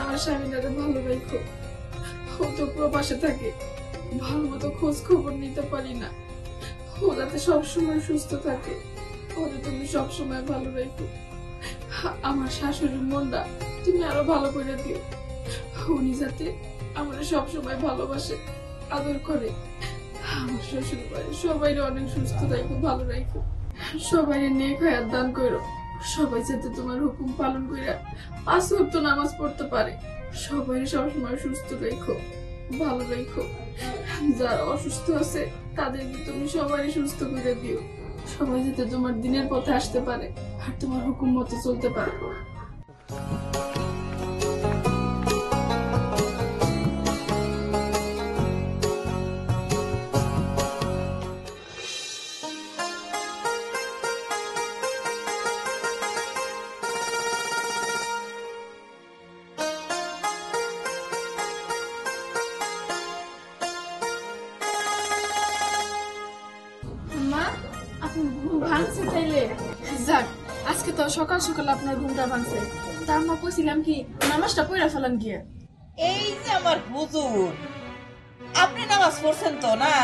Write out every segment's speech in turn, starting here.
আমার স্বামীটারে ভালো রাখো। ও তো প্রবাসে থাকে, ভালো মতো খোঁজ খবর নিতে পারি না। ও যাতে সবসময় সুস্থ থাকে, ওরে তুমি সবসময় ভালো রাখো। আমার শাশুড়ির মনটা তুমি আরো ভালো করে দিও, উনি যাতে আমার সবসময় ভালোবাসে, আদর করে। আমার শ্বশুর বাড়ি সবাই অনেক সুস্থ রাখো, ভালো রাখো। সবাই নেক হায়াত দান করো। সবাই যাতে তোমার হুকুম পালন করে 5 ওয়াক্ত নামাজ পড়তে পারে। সবাই সবসময় সুস্থ রেখো, ভালো রেখো। যারা অসুস্থ আছে তাদেরকে তুমি সবাই সুস্থ করে দিও। সবাই যাতে তোমার দিনের পথে আসতে পারে আর তোমার হুকুম মতো চলতে পারে। ভাঙছে তাইলে যাক, আজকে তো সকাল সকাল আপনার ঘুমটা ভাঙছে। তার মা কইছিলাম কি নামাজটা পড়া ফেলান গিয়ে। এই যে আমার হুজুর, আপনি নামাজ পড়ছেন তো না?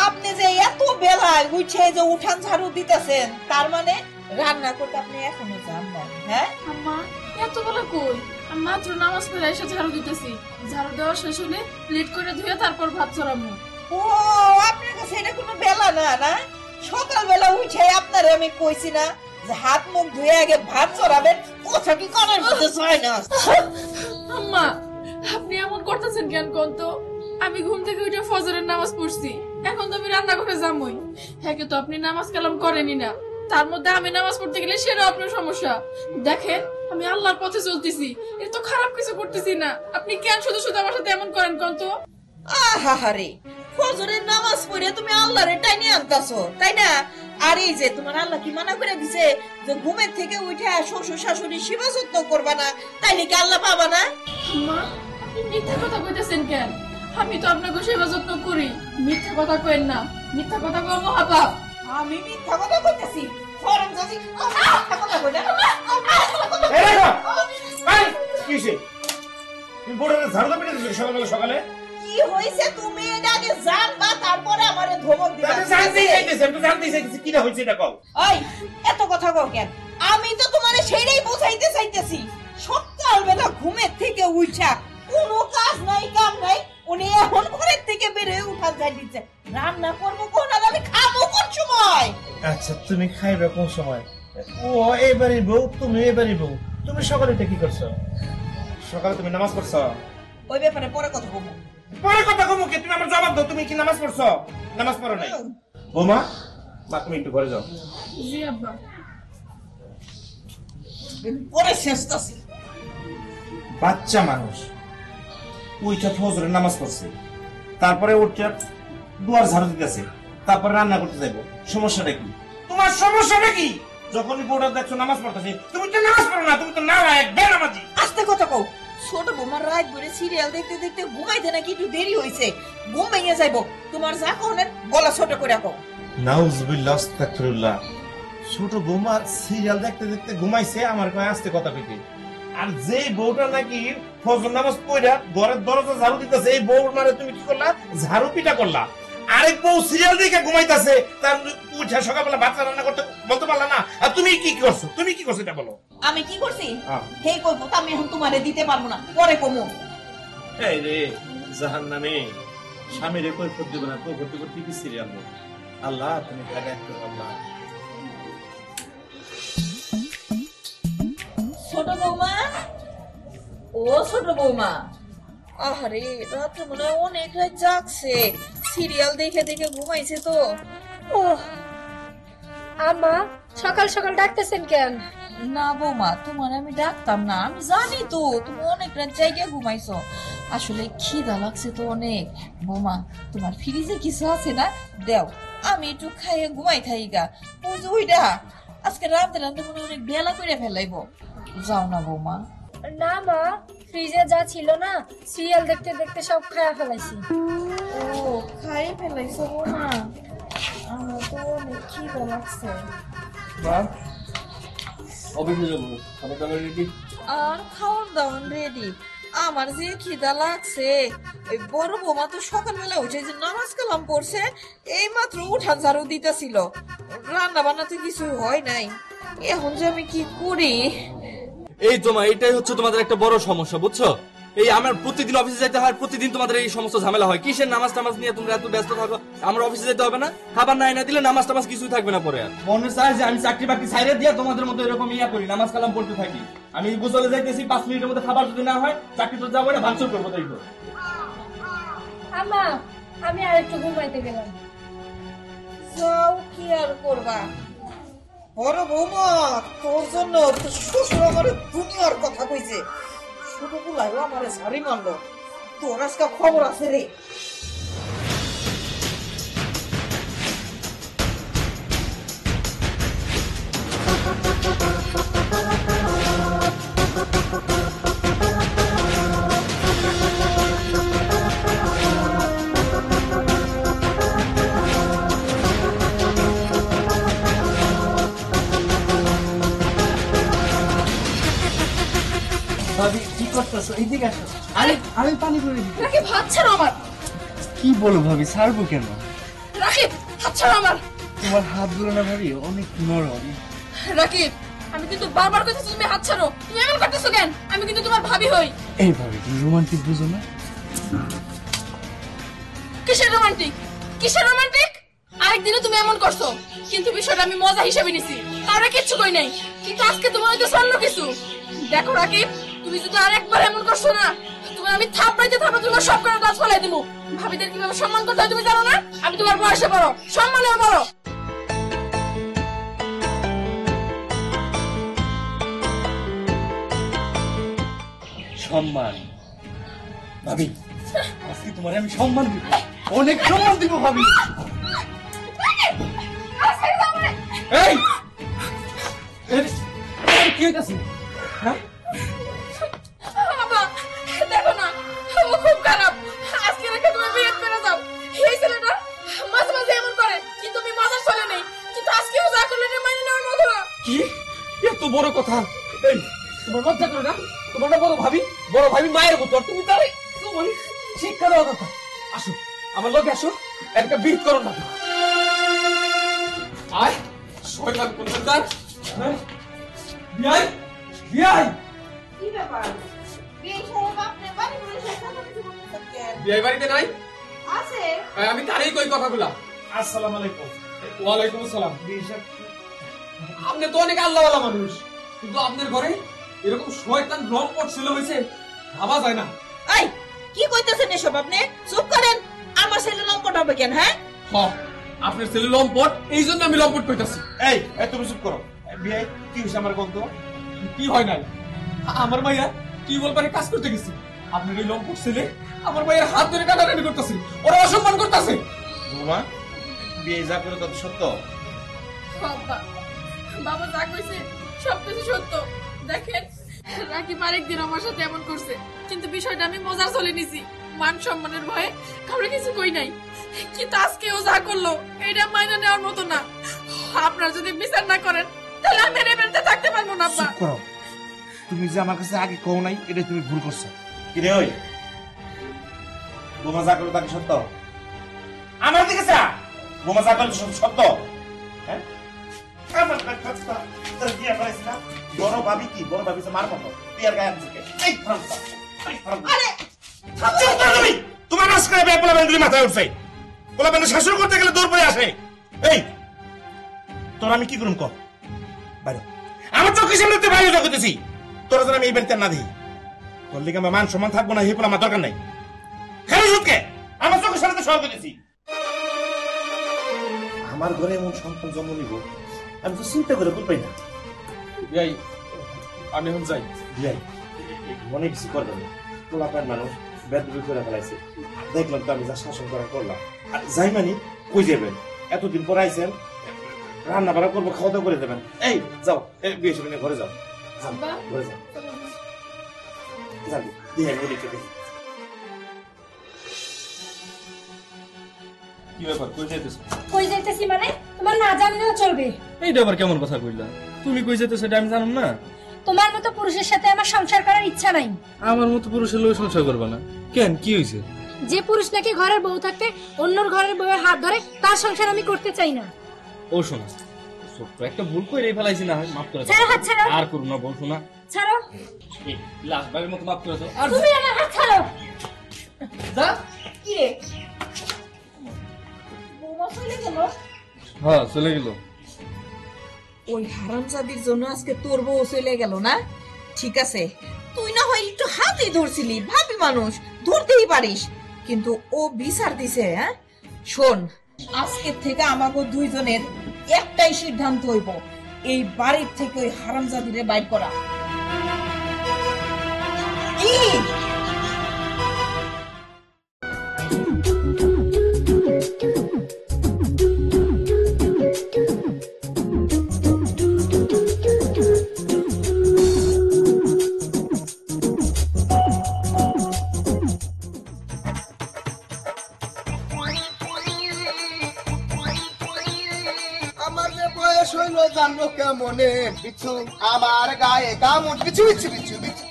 আপনি যে এত বেলায় উঠে যে উঠান ঝাড়ু দিতেছেন, তার মানে রান্না করতে আপনি এখনো যান না? হ্যাঁ আম্মা, এত বেলা কই? আমি মাত্র নামাজ পড়ে এসে ঝাড়ু দিতেছি। ঝাড়ু দেওয়া শেষ হলে প্লেট করে ধুয়ে তারপর ভাত চড়াবো। ও, আপনার কাছে এটা কোনো বেলা না? না, সকালবেলা উঠে আপনারে আমি কইছি না যে হাত মুখ ধুয়ে আগে ভাত চড়াবেন? কথা কি করার মধ্যে হয় না? আম্মা, আপনি এমন করতেছেন কেন কোন তো? আমি ঘুম থেকে উঠে ফজরের নামাজ পড়ছি, এখন তো আমি রান্না করে যাবই। হ্যাঁ, তো আপনি নামাজ কালাম করেনি না, তার মধ্যে আমি নামাজ পড়তে গেলে সেটা আপনার সমস্যা। দেখেন, আমি আল্লাহর পথে চলতেছি, এত খারাপ কিছু করতেছি না। আপনি কেন শুধু শুধু আমার সাথে এমন করেন কোন তো? আহারে, ফজরের নামাজ পড়ে তুমি আল্লাহরে টাইনে আনতাছো, তাই না? আর এই যে তোমার আল্লাহ কি মানা করে দিছে যে ঘুমের থেকে উঠে শ্বশুর শাশুড়ি সেবা যত্ন করবা না, তাইলে কি আল্লাহ পাবা না? মা, আপনি মিথ্যা কথা কইতেছেন কেন? আমি তো আপনাকে সেবা যত্ন করি। মিথ্যা কথা কইেন না, মিথ্যা কথা কওয়া মহাপাপ। আমি মিথ্যা কথা কইতেছি? ফরম জাজি মিথ্যা কথা কই না। এই দেখো, এই কিসে তুমি বড় ঝাড়ু দিতে সকালে সকালে? কি হইছে তুমি এটা আগে জানবা, তারপরে আমারে ধমক দিবা। আমি জানতেই চাইতেছি, আমি তো জানতেই চাইতেছি কি না হইছে এটা কও। ওই, এত কথা কও কেন? আমি তো তোমারে সেইটাই বুঝাইতে চাইতেছি। সকালবেলা ঘুমের থেকে উঠা কোনো কাজ নাই, কাম নাই, উনি এখন ঘরের থেকে বের হয়ে উঠান যাই দিচ্ছে। রান্না করবো কোন, আর আমি খাবো কোন সময়? আচ্ছা, তুমি খাইবে কোন সময়? ও এবারই বউ, তুমি এবারই বউ। তুমি সকালে কি করছো? সকালে তুমি নামাজ পড়ছো? ওই ব্যাপারে পরে কথা বলবো। পরে কথা কমু কি? তুমি আমার জবাব দাও, তুমি কি নামাজ পড়ছো? নামাজ পড়ো নাই? বৌমা, মা তুমি একটু ঘরে যাও। জি আব্বা। পরে শেষতাছি। বাচ্চা মানুষ উইটা ফজরের নামাজ পড়ছে, তারপরে উঠে দুয়ার ঝাড়ু দিতেছে, তারপরে রান্না করতে যাইবো। সমস্যাটা কি তোমার? সমস্যাটা কি? যখনই বউটা দেখছো নামাজ পড়তেছে, তুমি তো নামাজ পড়ো না, তুমি তো না এক বেনামাজি। আস্তে কথা কও। ছোট বৌমার রাত ভরে সিরিয়াল দেখতে দেখতে ঘুমাইতে নাকি একটু দেরি হইছে, ঘুম ভেঙে যাইবো। তোমার যা কনের গলা ছোট করে কও। নাউজুবিল্লাহ, আস্তাগফিরুল্লাহ। ছোট বৌমা সিরিয়াল দেখতে দেখতে ঘুমাইছে, আমার কয় আস্তে কথা কইতে। আর যে বউটা নাকি ফজর নামাজ পড়া ঘরের দরজা ঝাড়ু দিতেছে, এই বউ মানে তুমি কি করলা? ঝাড়ু পিটা করলা। আরেক বউ সিরিয়াল দেখে ঘুমাইতেছে, তার উঠে সকালবেলা ভাত রান্না করতে বলতে পারলা না। আর তুমি কি করছো? তুমি কি করছো এটা বলো। আমি কি করছি? হেই কইবো তা আমি এখন তোমারে দিতে পারবো না, পরে কমু। এই রে জাহান্নামে স্বামীরে কৈফিয়ত দিব না, কৈফিয়ত করতে কি সিরিয়াল? আল্লাহ তুমি হেদায়েত করো আল্লাহ। ছোট বৌমা, ও ছোট বৌমা, আরে রাত্রে মনে হয় অনেক রাত জাগছে, সিরিয়াল দেখে দেখে ঘুমাইছে তো। ও আম্মা, সকাল সকাল ডাকতেছেন কেন? না বৌমা, তোমার আমি ডাকতাম না, আমি জানি তো তুমি অনেক রাত জায়গায় ঘুমাইছো। আসলে খিদা লাগছে তো অনেক। বৌমা, তোমার ফ্রিজে কিছু আছে না? দেও, আমি একটু খাইয়ে ঘুমাই থাই গা। ওই যে ওইটা আজকে রাতে রাতে মনে অনেক বেলা করে ফেলাইবো। যাও না বৌমা। না মা, ফ্রিজে যা ছিল না সিরিয়াল দেখতে দেখতে সব খায়া ফেলাইছি। ও, খাইয়ে ফেলাইছো বৌমা? আমার তো অনেক খিদা লাগছে। অফিসে যাবো, খাবার দাবার রেডি? আর খাওয়ার দাওয়ার রেডি। আমার যে খিদা লাগছে। ওই বড় বৌমা তো সকালবেলা উঠে যে নামাজ কালাম পড়ছে, এই মাত্র উঠান ঝাড়ু দিতেছিল, রান্না বান্না তো কিছু হয় নাই। এখন যে আমি কি করি? এই তোমার এটাই হচ্ছে তোমাদের একটা বড় সমস্যা, বুঝছো? এই আমার প্রতিদিন অফিসে যেতে হয়, প্রতিদিন তোমাদের এই সমস্ত ঝামেলা হয়। কিসের নামাজ টামাজ নিয়ে তোমরা এত ব্যস্ত থাকো? আমার অফিসে যেতে হবে না, খাবার না এনে দিলে নামাজ টামাজ কিছুই থাকবে না পরে। আর মনে চায় যে আমি চাকরি বাকরি ছাইরে দিয়ে তোমাদের মতো এরকম ইয়া করি, নামাজ কালাম পড়তে থাকি। আমি গোসলে যাইতেছি, 5 মিনিটের মধ্যে খাবার যদি না হয় চাকরি তো যাবো না, ভাঙচুর করবো। তাই তো আম্মা, আমি আর একটু ঘুমাইতে গেলাম। যাও, কি আর করবা? বড় বৌমা, তোর জন্য তোর শ্বশুর আমার দুনিয়ার কথা কইছে, ছোট গুলাই আমার ঝাড়ি মারলো। তোর আজকে খবর আছে রে। ভাবি কি করতেছো? এইদিকে আসো। আরে আমি পানি করে দিই। রাকিব, হাত ছাড়ো আমার। কি বলো ভাবি, ছাড়বো কেন? রাকিব, হাত ছাড়ো আমার। তোমার হাত ধরে না ভাবি, অনেক নরম। রাকিব, আমি কিন্তু বারবার কইতেছি তুমি হাত ছাড়ো। তুমি এমন করতেছো কেন? আমি কিন্তু তোমার ভাবি হই। এই ভাবি, তুমি রোমান্টিক বুঝো না? কিসের রোমান্টিক? কিসের রোমান্টিক? আরেকদিনও তুমি এমন করছো, কিন্তু বিষয়টা আমি মজা হিসেবে নিছি, কারো কিচ্ছু কই নাই। কিন্তু আজকে তোমার হয়তো অন্য কিছু। দেখো রাকিব, তুমি যদি আরেকবার এমন করছো না, তোমার আমি থাপড়াইতে তোমার সব করে গাছ ফলাই দেবো। ভাবিদের কিভাবে সম্মান করতে হয় তুমি জানো না? আমি তোমার বয়সে বড়, সম্মানেও বড়। সম্মান? ভাবি, আজকে তোমার আমি সম্মান দিব, অনেক সম্মান দিব ভাবি। এই কি হইতাছে? হ্যাঁ, বাবা, দেখো না, ও খুব খারাপ। আজকে রেখে তুমি বিয়ে করে যাও। এই ছেলেটা মাঝে মাঝে এমন করে, কিন্তু আমি মজার চলে নেই। কিন্তু আজকেও যা করলে না, মানে নেওয়ার মতো না। কি এত বড় কথা? এই তোমার লজ্জা করে না? তোমার না বড় ভাবি, বড় ভাবি মায়ের মতো, আর তুমি তার তোমার শিক্ষা দেওয়া কথা। আসো আমার লোকে, আসো, একটা বিট করো না। আয় শয়তান কোনটার। বিয়াই বিয়াই কি ব্যাপার? এই সব আপনি বাড়ি করে শেখানো কিছু করতেছেন কেন? বিয়াই বাড়িতে নাই? আছে। আমি তারই কই কথাগুলা। আসসালামু আলাইকুম। ওয়ালাইকুম আসসালাম। আপনি তো অনেক আল্লাহওয়ালা মানুষ, কিন্তু আপনার ঘরে এরকম শয়তান লম্পট ছেলে হয়েছে, ভাবা যায় না। এই, কি কইতেছেন এসব আপনি? চুপ করেন। আমার ছেলে লম্পট হবে কেন? হ্যাঁ, আপনার ছেলে লম্পট, এই জন্য আমি লম্পট কইতাছি। এই তুমি চুপ করো। বিয়ে কি হয়েছে আমার গন্ধ? কি হয় নাই? আমার মাইয়া টিউবওয়েল পারে কাজ করতে গেছি, আপনার এই লম্পট ছেলে আমার মাইয়ের হাত ধরে কাটাকাটি করতেছে, ওরা অসম্মান করতেছে। বৌমা, বিয়ে যা করে তত সত্য? বাবা, বাবা যা কইছে সবকিছু সত্য। দেখেন, রাকিব আরেকদিন আমার সাথে এমন করছে, কিন্তু বিষয়টা আমি মজার চলে নিছি। মান সম্মানের ভয়ে কারো কিছু কই নাই। কিন্তু আজকে ও যা করলো, এটা মাইনা নেওয়ার মতো না। আপনারা যদি বিচার না করেন, তাহলে আমি এর বেঁচে থাকতে পারবো না। আব্বা, চুপ করো। তুমি যে আমার কাছে আগে কও নাই, এটা তুমি ভুল করছো। কি রে ওই, বোমা যা করলো তাকে সত্য? আমার দিকে চা। বোমা যা করলো সত্য? হ্যাঁ, আমার কথা তোর বিয়ে করেছিস না? বড় ভাবি কি, বড় ভাবি তো মার মতো তুই আর গায়ে আনছিস? এই ফালতু, এই ফালতু। আরে চুপ কর তুমি। তোমার নাচ করে বেপলা বেন্ডলি মাথায় উঠছে। পোলা বেন্ড শাসন করতে গেলে দৌড় পড়ে আসে। এই তোর আমি কি করুম কর বাইরে? আমার চোখের সামনে তুই বাইরে করতেছি, তোরা যেন আমি এই বাড়িতে না দিই। তোর লিগে আমার মান সম্মান থাকবো না, হেপল আমার দরকার নাই। খেলে সুদকে আমার চোখের সামনে সহ করতেছি। আমার ঘরে এমন সন্তান জন্ম নিব আমি তো চিন্তা করে বলপাই না। বিয়াই, আমি এখন যাই। বিয়াই, মনে কিছু করবেন না। পোলাপান মানুষ বেদবি করে ফেলাইছে, দেখলাম তো আমি যা শাসন করা করলাম। আর যাই মানি কই যাবেন? এতদিন পর আইছেন, রান্না বাড়া করবো, খাওয়া দাওয়া করে দেবেন। এই যাও, বিয়ে সে ঘরে যাও, যাও, ঘরে যাও। যাবি দিয়ে বলি চলে। কি ব্যাপার, কই যাইতেছ? কই যাইতেছি মানে? তোমার না জানলেও চলবে। এইটা আবার কেমন কথা কইলা? তুমি কই যাইতেছ এটা আমি জানুম না? তোমার মতো পুরুষের সাথে আমার সংসার করার ইচ্ছা নাই। আমার মতো পুরুষের লোক সংসার করবে না কেন, কি হয়েছে? যে পুরুষ নাকি ঘরের বউ থাকতে অন্যর ঘরের বউয়ের হাত ধরে, তার সংসার আমি করতে চাই না। ও শোনা, ছোট্ট একটা ভুল করে ফেলাইছি, না হয় মাফ করে দাও। ছাড়ো হাত, ছাড়ো। আর করব না বউ, শোনা। ছাড়ো, এই লাস্ট বারের মতো মাফ করে দাও। আর তুমি আমার হাত ছাড়ো। যা কি রে বৌমা চলে গেল? হ্যাঁ, চলে গেল। ওই হারামজাদির জন্য আজকে তোর বউ চলে গেল না? ঠিক আছে, তুই না হয় একটু হাতে ধরছিলি, ভাবি মানুষ ধরতেই পারিস, কিন্তু ও বিচার দিছে। হ্যাঁ শোন, আজকের থেকে আমাকে দুইজনের একটাই সিদ্ধান্ত হইব, এই বাড়ির থেকে ওই হারামজাদিরে বাইর করা। কি আমার যে বয়স হইলো জানলো কেমনে বিচ্ছু আমার গায়ে কামড় বিচ্ছু বিচ্ছু বিচ্ছু বিচ্ছু।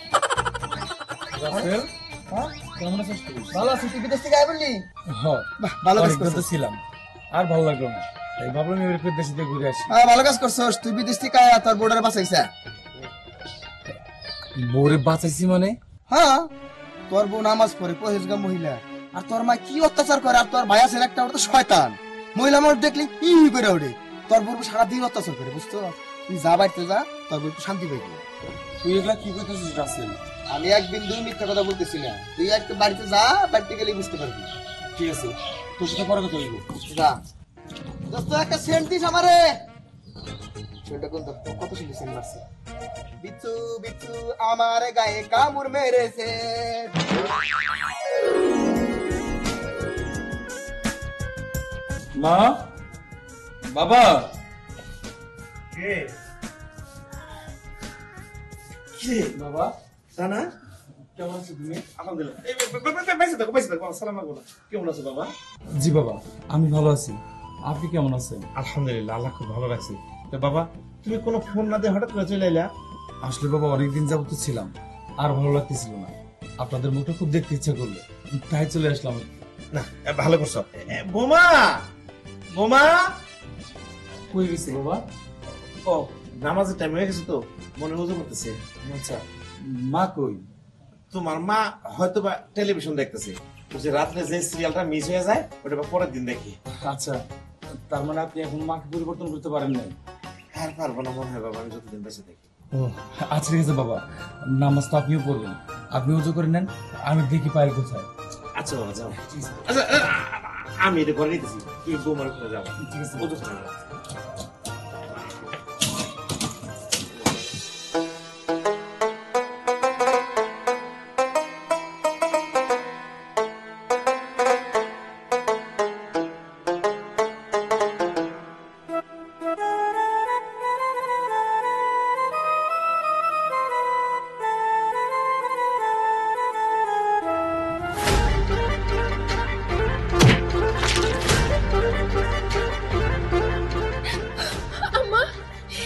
কেমন আছিস তুই? ভালো আছি, তুই বিদেশ থেকে আয় বললি? হ্যাঁ, বাহ, ভালো কাজ অনেকদিন তো করছিস। ছিলাম, আর ভালো লাগলো না, এই ভাবলাম এবার দেশ থেকে ঘুরে আসি। ভালো কাজ করছিস, তুই বিদেশ থেকে আয়, তোর বোর্ডার বাঁচাইছে। বউরে বাঁচাইছি মানে? হ্যাঁ, তোর বউ নামাজ পড়ে, পরেশগার মহিলা, আর তোর মা কি অত্যাচার করে, আর তোর ভাই আছে একটা, ওটা তো শয়তান। মহিলা মানুষ দেখলি ই করে ওঠে, তোর বউ সারাদিন অত্যাচার করে, বুঝতো? তুই যা বাড়িতে যা, তোর বউ একটু শান্তি পাইবি। তুই এগুলা কি করতেছিস রাসেল? আমি একদিন দুই মিথ্যা কথা বলতেছি না, তুই একটু বাড়িতে যা, বাড়িতে গেলে বুঝতে পারবি। ঠিক আছে, তোর সাথে পরে কথা হইব। যা দোস্ত, একটা সেন্ট দিস আমারে। সেন্টটা কোন তো, কত সুন্দর সেন্ট মারছে। বিচ্ছু বিচ্ছু আমার গায়ে কামড় মেরেছে। মা, বাবা, কে কে বাবা, সানা? কেমন আছো তুমি? আলহামদুলিল্লাহ। এই বাইসে থাকো, বাইসে থাকো, সালাম আলাইকুম। কেমন আছো বাবা? জি বাবা, আমি ভালো আছি, আপনি কেমন আছেন? আলহামদুলিল্লাহ, আল্লাহ খুব ভালো রাখছে। তো বাবা, তুমি কোনো ফোন না দিয়ে হঠাৎ করে চলে এলা? আসলে বাবা অনেকদিন যাবত ছিলাম, আর ভালো লাগতেছিল না, আপনাদের মুখটা খুব দেখতে ইচ্ছা করলো, তাই চলে আসলাম। না, ভালো করছো। বোমা, বোমা, কই গেছে বাবা? ও নামাজের টাইম হয়ে গেছে তো, মনে উজু করতেছে। আচ্ছা, মা কই? তোমার মা হয়তো বা টেলিভিশন দেখতেছে, যে রাত্রে যে সিরিয়ালটা মিস হয়ে যায় ওটা বা পরের দিন দেখি। আচ্ছা, তার মানে আপনি এখন মাকে পরিবর্তন করতে পারেন নাই? আর পারবো না মনে হয় বাবা, আমি যতদিন বেঁচে দেখি। ও আচ্ছা, ঠিক আছে বাবা, নামাজ তো আপনিও পড়বেন, আপনি উজু করে নেন, আমি দেখি পায়ের কোথায়। আচ্ছা বাবা, যাও। আচ্ছা, আমি এটা করে নিতেছি, তুই বোমার করে যাবো। ঠিক আছে। উজু করে নাও। আম্মা,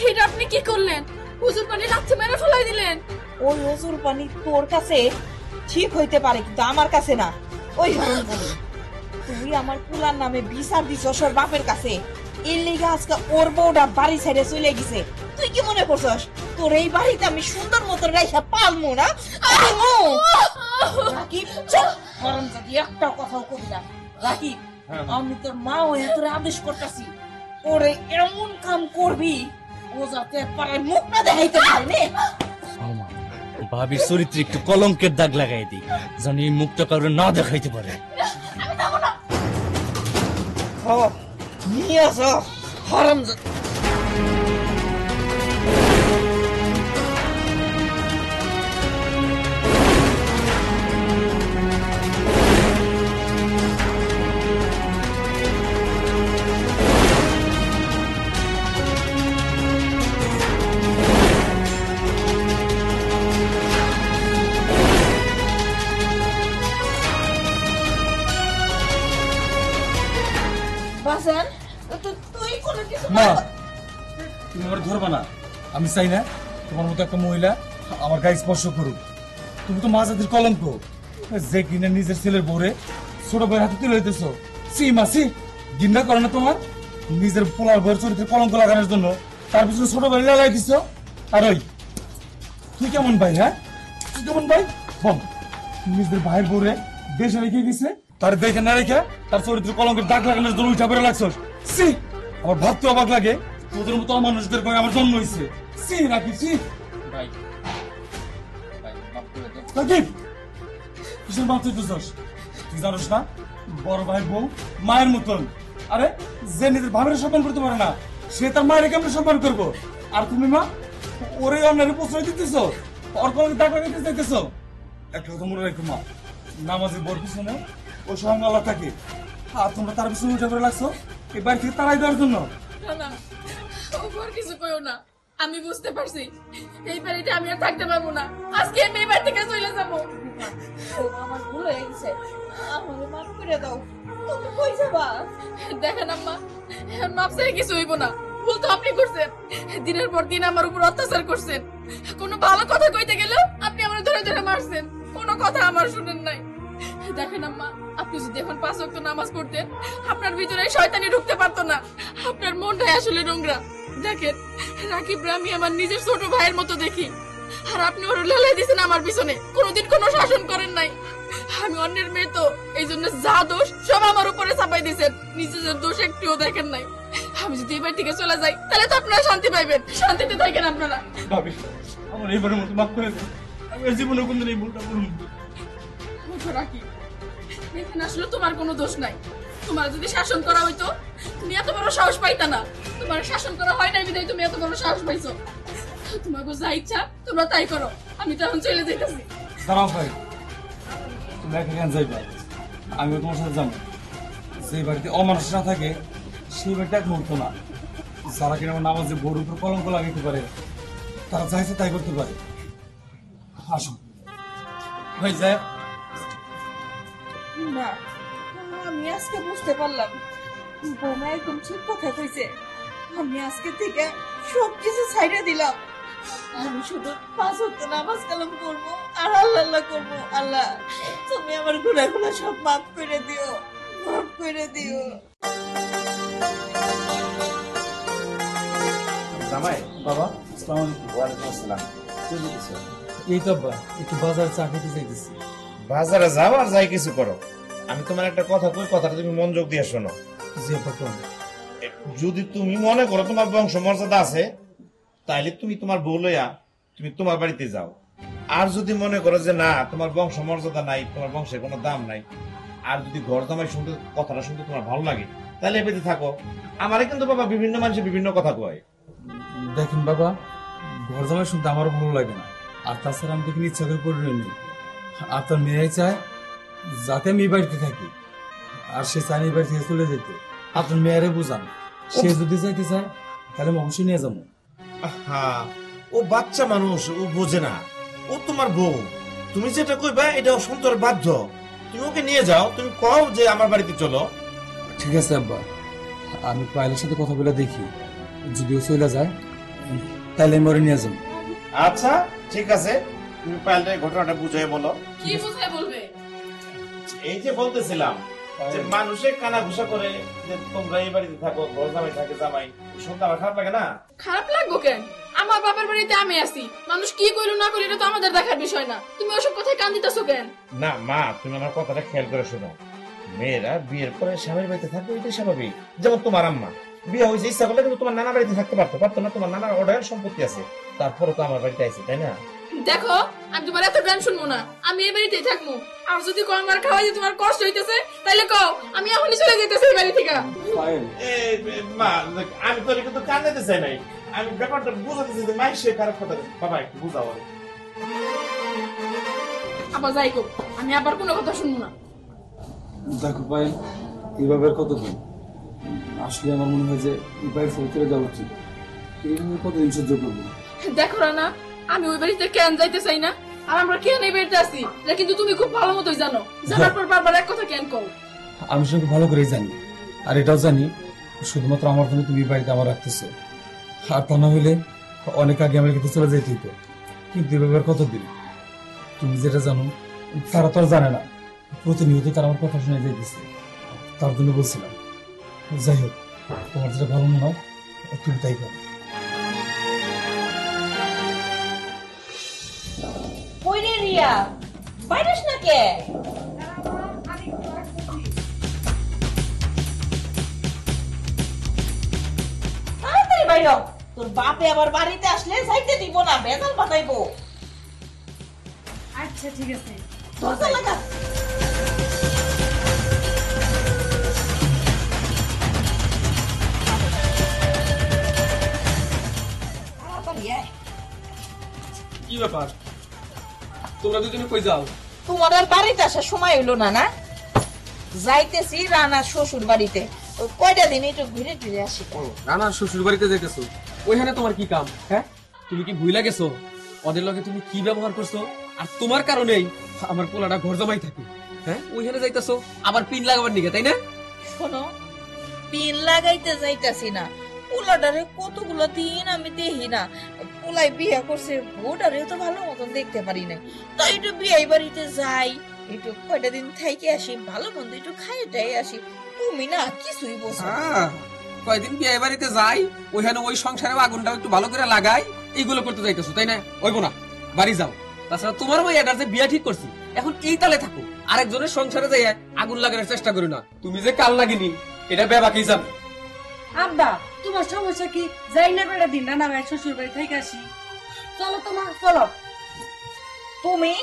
এটা আপনি কি করলেন? হুজুর পানি লাচ্ছি মেরে ফেলাই দিলেন। ওই অজুর পানি তোর কাছে ঠিক হইতে পারে, কিন্তু আমার কাছে না। ওই হারামজাদি, তুই আমার পুলার নামে বিচার দিছস ওর বাপের কাছে, এর লেগে আজকে ওর বউটা বাড়ি ছেড়ে চলে গেছে। তুই কি মনে করছস তোর এই বাড়িতে আমি সুন্দর মতো রাইখা পালমু না? পালমু? রাকিব, চল, হারামজাদি একটা কথাও কবি না। রাকিব, আমি তোর মা হয়ে তোর আদেশ করতেছি, ওরে এমন কাম করবি ও যাতে পারে মুখ না দেখাইতে পারে নে। ভাবির চরিত্রে একটু কলঙ্কের দাগ লাগাই দিই, যেন এই মুখটা কারো না দেখাইতে পারে। নিয়ে আসো হারামজাদি। বাসান, তুই কোনো কিছু মা, তুমি আমার ধরবা না, আমি চাই না তোমার মতো একটা মহিলা আমার গায়ে স্পর্শ করুক? তুমি তো মা জাতির কলঙ্ক, যে কিনা নিজের ছেলের বউরে ছোট ভাইয়ের হাতে তুলে দিতেছো। সি মাসি, ঘৃণা করে না তোমার? নিজের পোলার বউয়ের চরিত্রে কলঙ্ক লাগানোর জন্য তার পিছনে ছোট ভাই লাগাই দিছ। আর ওই তুই কেমন ভাই? হ্যাঁ, তুই কেমন ভাই? বল, নিজের ভাইয়ের বউরে দেশে রেখে গেছে, তার দেখে না রেখে তার চরিত্রে কলঙ্কের দাগ লাগানোর জন্য উঠা পড়ে লাগছস। সি, আমার ভাবতে অবাক লাগে, তোদের মতো মানুষদের গায়ে আমার জন্ম হয়েছে। সি রাখি, সি। ভাই মাফ করে দাও। রাকিব, কিসের মাপ চাইতেছস? তুই জানোস না বড় ভাই বউ মায়ের মতন। আরে যে নিজের ভাবের সম্মান করতে পারে না, সে তার মায়ের কেমন সম্মান করবো? আর তুমি মা ওরে অন্যের প্রশ্রয় দিতেছ, ওর কোনো টাকা দিতে চাইতেছ? একটা কথা মনে রাখো মা, নামাজের বর পিছনে ও স্বয়ং আল্লাহ থাকে, আর তোমরা তার পিছনে উঠে পড়ে লাগছো এই বাড়ি থেকে তাড়াই দেওয়ার জন্য। না না, ওপর কিছু কইও না। আমি বুঝতে পারছি এই বাড়িতে আমি আর থাকতে পারবো না। আজকে আমি এই বাড়ি থেকে চলে যাবো। আমার ভুল হয়ে গেছে, আমাকে মাফ করে দাও। তুমি কই যাবা? দেখেন আম্মা, মাপ চাই কিছু হইব না। ভুল তো আপনি করছেন, দিনের পর দিন আমার উপর অত্যাচার করছেন। কোনো ভালো কথা কইতে গেলেও আপনি আমার ধরে ধরে মারছেন, কোনো কথা আমার শুনেন নাই। দেখেন আম্মা, আপনি যদি এখন 5 ওয়াক্ত নামাজ পড়তেন, আপনার ভিতরে শয়তানি ঢুকতে পারতো না। আপনার মনটাই আসলে নোংরা। দেখেন, রাকিবরে আমি আমার নিজের ছোট ভাইয়ের মতো দেখি, আর আপনি ওর লেলাই দিয়েছেন আমার পিছনে, কোনোদিন কোনো শাসন করেন নাই। আমি অন্যের মেয়ে তো, এই জন্য যা দোষ সব আমার উপরে চাপাই দিয়েছেন, নিজের দোষ একটুও দেখেন নাই। আমি যদি এবার থেকে চলে যাই, তাহলে তো আপনারা শান্তি পাইবেন। শান্তিতে থাকেন আপনারা। ভাবি, আমার এইবারের মতো মাফ করে দেন, আমি আর জীবনে কোনদিন এই ভুলটা করব না। রাকিব, এখানে আসলে তোমার কোনো দোষ নাই। তোমার যদি শাসন করা হইতো, তুমি এত বড় সাহস পাইতা না। তোমার শাসন করা হয় নাই বিধায় তুমি এত বড় সাহস পাইছো। তোমাকে যা ইচ্ছা তোমরা তাই করো, আমি তো এখন চলে যাইতেছি। দাঁড়াও ভাই, তুমি এখানে যাইবা, আমিও তোমার সাথে যাবো। যে বাড়িতে অমানুষ না থাকে সেই বাড়িতে এক মুহূর্ত না। যারা কিনা আমার নামাজে বউর উপর কলঙ্ক লাগাইতে পারে, তারা চাইছে তাই করতে পারে। আসুন ভাই, যাই। না, আমি আজকে বুঝতে পারলাম বৌমা একদম ঠিক কথা কইছে। আমি আজকে থেকে সবকিছু ছাইড়ে দিলাম। আমি শুধু 5 ওয়াক্ত নামাজ কালাম করবো আর আল্লাহ আল্লাহ করবো। আল্লাহ, তুমি আমার গুনাহগুলো সব মাফ করে দিও, মাফ করে দিও। জামাই, বাবা, আসসালামু আলাইকুম। ওয়ালাইকুম আসসালাম। কি বলছো? এই তো আব্বা, একটু বাজারে চা খেতে চাইতেছি। বাজারে যাও আর যাই কিছু করো, আমি তোমার একটা কথা কই, কথাটা তুমি মনোযোগ দিয়ে শোনো। জি আব্বা, কোন? যদি তুমি মনে করো তোমার বংশ মর্যাদা আছে, তাইলে তুমি তোমার বউ লইয়া তুমি তোমার বাড়িতে যাও। আর যদি মনে করো যে না, তোমার বংশ মর্যাদা নাই, তোমার বংশের কোনো দাম নাই, আর যদি ঘর জামাই শুনতে কথাটা শুনতে তোমার ভালো লাগে, তাহলে এ বাড়িতে থাকো। আমারে কিন্তু বাবা বিভিন্ন মানুষের বিভিন্ন কথা কয়। দেখেন বাবা, ঘর জামাই শুনতে আমারও ভালো লাগে না, আর তাছাড়া আমি দেখেন ইচ্ছা করে করে নেই। আর তার মেয়ে চায় যাতে আমি এই বাড়িতে থাকি, আর সে চায় না এই বাড়ি থেকে চলে যেতে। আপনার মেয়েরে বুঝান, সে যদি যাইতে চায় তাহলে আমি অবশ্যই নিয়ে যাবো। হ্যাঁ, ও বাচ্চা মানুষ, ও বোঝে না, ও তোমার বউ। তুমি যেটা কইবা এটা শুনতে বাধ্য। তুমি ওকে নিয়ে যাও, তুমি কও যে আমার বাড়িতে চলো। ঠিক আছে আব্বা, আমি পায়েলের সাথে কথা বলে দেখি, যদিও চলে যায় তাহলে আমি ওরে নিয়ে যাবো। আচ্ছা ঠিক আছে, তুমি পাল্টে ঘটনাটা বুঝিয়ে বলো। কি বুঝাই বলবে? এই যে বলতেছিলাম যে মানুষে কানা ঘুষা করে যে তোমরা এই বাড়িতে থাকো, ঘর জামাই থাকে জামাই, শুনতে আমার খারাপ লাগে না? খারাপ লাগবো কেন? আমার বাবার বাড়িতে আমি আছি, মানুষ কি কইলো না কইলো এটা তো আমাদের দেখার বিষয় না। তুমি ওসব কথায় কান দিতেছো কেন? না মা, তুমি আমার কথাটা খেয়াল করে শোনো। মেয়েরা বিয়ের পরে স্বামীর বাড়িতে থাকবে, এটাই স্বাভাবিক। যেমন তোমার আম্মা বিয়ে হয়েছে, ইচ্ছা করলে কিন্তু তোমার নানা বাড়িতে থাকতে পারতো না? তোমার নানার অর্ডার সম্পত্তি আছে, তারপরে তো আমার বাড়িতে আছে, তাই না? দেখো, আমি তোমার এত গান শুনবো না, আমি এই বাড়িতেই থাকবো। আর যদি কম আর খাওয়াই তোমার কষ্ট হইতেছে, তাইলে কও, আমি এখনই চলে যেতেছি এই বাড়ি থেকে। মা, আমি তো কিন্তু কান দিতে চাই নাই, আমি ব্যাপারটা বুঝাতে চাই যে মাই সে খারাপ কথা। বাবা একটু বুঝাও। আবার যাই গো, আমি আবার কোনো কথা শুনবো না। দেখো পায়েল, এইভাবে আর কতদিন? আসলে আমার মনে হয় যে এই বাড়ির চলে যাওয়া উচিত। এইভাবে কতদিন সহ্য করবো? দেখো না, আমি ওই বাড়িতে কেন যাইতে চাই না, আর আমরা কেন এই বাড়িতে আছি এটা কিন্তু তুমি খুব ভালো মতোই জানো। জানার পর বারবার এক কথা কেন কও? আমি সেটা ভালো করেই জানি, আর এটাও জানি শুধুমাত্র আমার জন্য তুমি এই বাড়িতে আমার রাখতেছো। আর তা না হইলে অনেক আগে আমেরিকাতে চলে যেতে হতো, কিন্তু এবার কতদিন? তুমি যেটা জানো তারা তো আর জানে না, প্রতিনিয়ত তারা আমার কথা শুনে যাইতেছে, তার জন্য বলছিলাম। যাই হোক, তোমার যেটা ভালো মনে হয় তুমি তাই করো। কই রে রিয়া, বাইরেস না কে? তাড়াতাড়ি বাইর হ। তোর বাপে আবার বাড়িতে আসলে যাইতে দিব না, বেজাল পাঠাইবো। আচ্ছা ঠিক আছে। দরজা লাগা। তাড়াতাড়ি আয়। কি ব্যাপার, তোমরা দুজনে কই যাও? তোমার আর বাড়িতে আসার সময় হইলো না না? যাইতেছি রানার শ্বশুর বাড়িতে, ওই কয়টা দিন একটু ঘুরে ফিরে আসি। রানার শ্বশুর বাড়িতে যাইতেছো, ওইখানে তোমার কি কাম? হ্যাঁ, তুমি কি ভুইলা গেছো ওদের লগে তুমি কি ব্যবহার করছো? আর তোমার কারণেই আমার পোলাটা ঘর জমাই থাকে। হ্যাঁ, ওইখানে যাইতেছো আবার পিন লাগাবার নিগে, তাই না? শোনো, পিন লাগাইতে যাইতাছি না, পোলাটারে কতগুলো দিন আমি দেখি না। পোলাই বিয়ে করছে, বউটারে তো ভালো মতন দেখতে পারি নাই, তাই একটু বিয়ে বাড়িতে যাই, একটু কয়টা দিন থাইকে আসি, ভালো মন্দ একটু খাইটাই আসি। তুমি না কিছুই বোঝো না। কয়দিন বিয়ে বাড়িতে যাই, ওইখানে ওই সংসারে আগুনটা একটু ভালো করে লাগাই, এইগুলো করতে যাইতেছো, তাই না? ওইব না, বাড়ি যাও। তাছাড়া তোমার ভাই এটার যে বিয়া ঠিক করছি, এখন এই তালে থাকো, আরেকজনের সংসারে যাই আগুন লাগানোর চেষ্টা করি না। তুমি যে কাল লাগিনি এটা বেবাকেই জানো। আব্বা, তোমার সমস্যা কি? যাই না বেড়া দিন না আমার শ্বশুর বাড়ি থেকে আসি। চলো তোমার, চলো। তুমি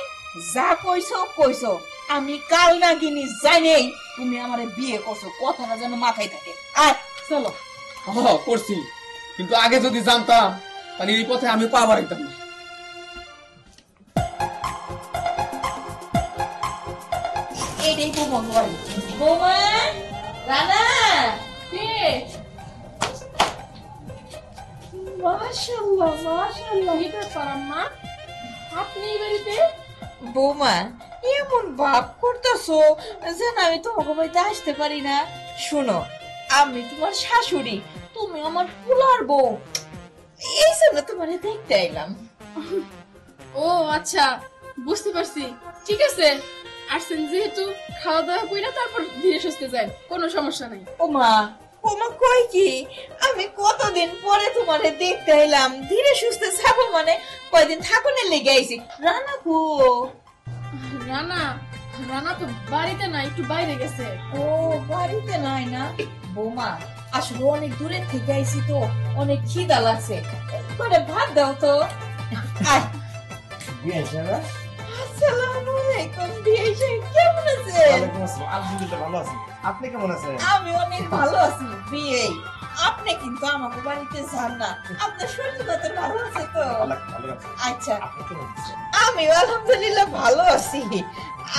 যা কইছো কইছো, আমি কাল না গিনি জানেই তুমি আমারে বিয়ে করছো, কথাটা যেন মাথায় থাকে। আর চলো। করছি, কিন্তু আগে যদি জানতাম তাহলে এই পথে আমি পা বাড়াইতাম না। এইটাই তো ভগবান। বৌমা, রানা, মাশাআল্লাহ মাশাআল্লাহ। কি ব্যাপার আম্মা, আপনি এই বাড়িতে? বৌমা, এমন ভাব করতেছো যেন আমি তোমাকে বাড়িতে আসতে পারি না। শোনো, আমি তোমার শাশুড়ি, তুমি আমার পোলার বউ, এই জন্য তোমারে দেখতে এলাম। ও আচ্ছা, বুঝতে পারছি। ঠিক আছে, আসছেন যেহেতু খাওয়া দাওয়া কইরা তারপর ধীরে সুস্থে যাই, কোনো সমস্যা নাই। ওমা, ওমা কই কি, আমি কতদিন পরে তোমারে দেখতে এলাম, ধীরে সুস্থে যাবো মানে কয়দিন থাকুনের লেগে আইছি। রানা কো? রানা, রানা তো বাড়িতে না, একটু বাইরে গেছে। ও, বাড়িতে নাই না? বৌমা, আসলে অনেক দূরের থেকে আইছি তো, অনেক খিদা লাগছে, করে ভাত দাও তো। আয়। আসসালামু আলাইকুম, বিয়ে সাহেব, কেমন আছেন? আলহামদুলিল্লাহ ভালো আছি, আপনি কেমন আছেন? আমি অনেক ভালো আছি। বিয়ে, আপনি কিন্তু আমাকে বাড়িতে যান না, আপনার শরীর কত ভালো আছে তো? ভালো আছি। আচ্ছা, আপনি কেমন আছেন? আমি আলহামদুলিল্লাহ ভালো আছি।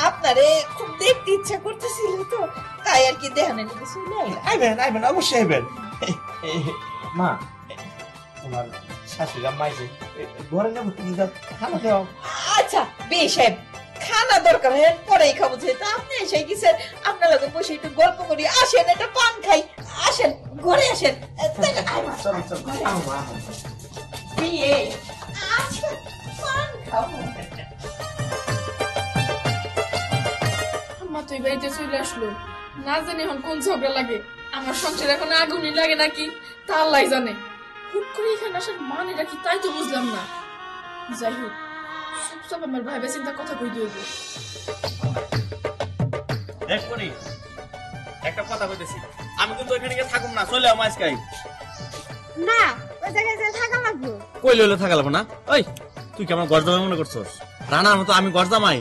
আপনারে খুব দেখতে ইচ্ছা করতেছিল তো, তাই আর কি দেখানে নিতে চলে আইলাম। আইবেন অবশ্যই আইবেন। মা, তোমার শাশুড়ি আম্মা আইছে, ঘরে যাবো, তুমি যাও খানা খাও। আচ্ছা বিয়ে সাহেব, খানা দরকার হয় পরেই খাবো, যেহেতু আপনি এসে গেছেন, আপনার লগে বসে একটু গল্প করি, আসেন একটা পান খাই, আসেন ঘরে আসেন। বিয়ে, আচ্ছা পান খাবো। আম্মা তো এই বাড়িতে চলে আসলো, না জানি এখন কোন ঝগড়া লাগে, আমার সংসারে এখন আগুনই লাগে নাকি তা আল্লাহ জানে। হুট করে এখানে আসার মানেটা কি তাই তো বুঝলাম না। যাই হোক, সব আমার ভাইবে চিন্তা কথা কই দিব। দেখ করি একটা কথা কইতেছি, আমি কিন্তু ওইখানে গিয়ে থাকুম না, চলে আমার আজকে। না, ওই জায়গায় যে থাকা লাগবো। কই লইলে থাকা লাগবো না? ওই তুই কি আমার গরজামাই মনে করছস? রানার মতো আমি গরজামাই?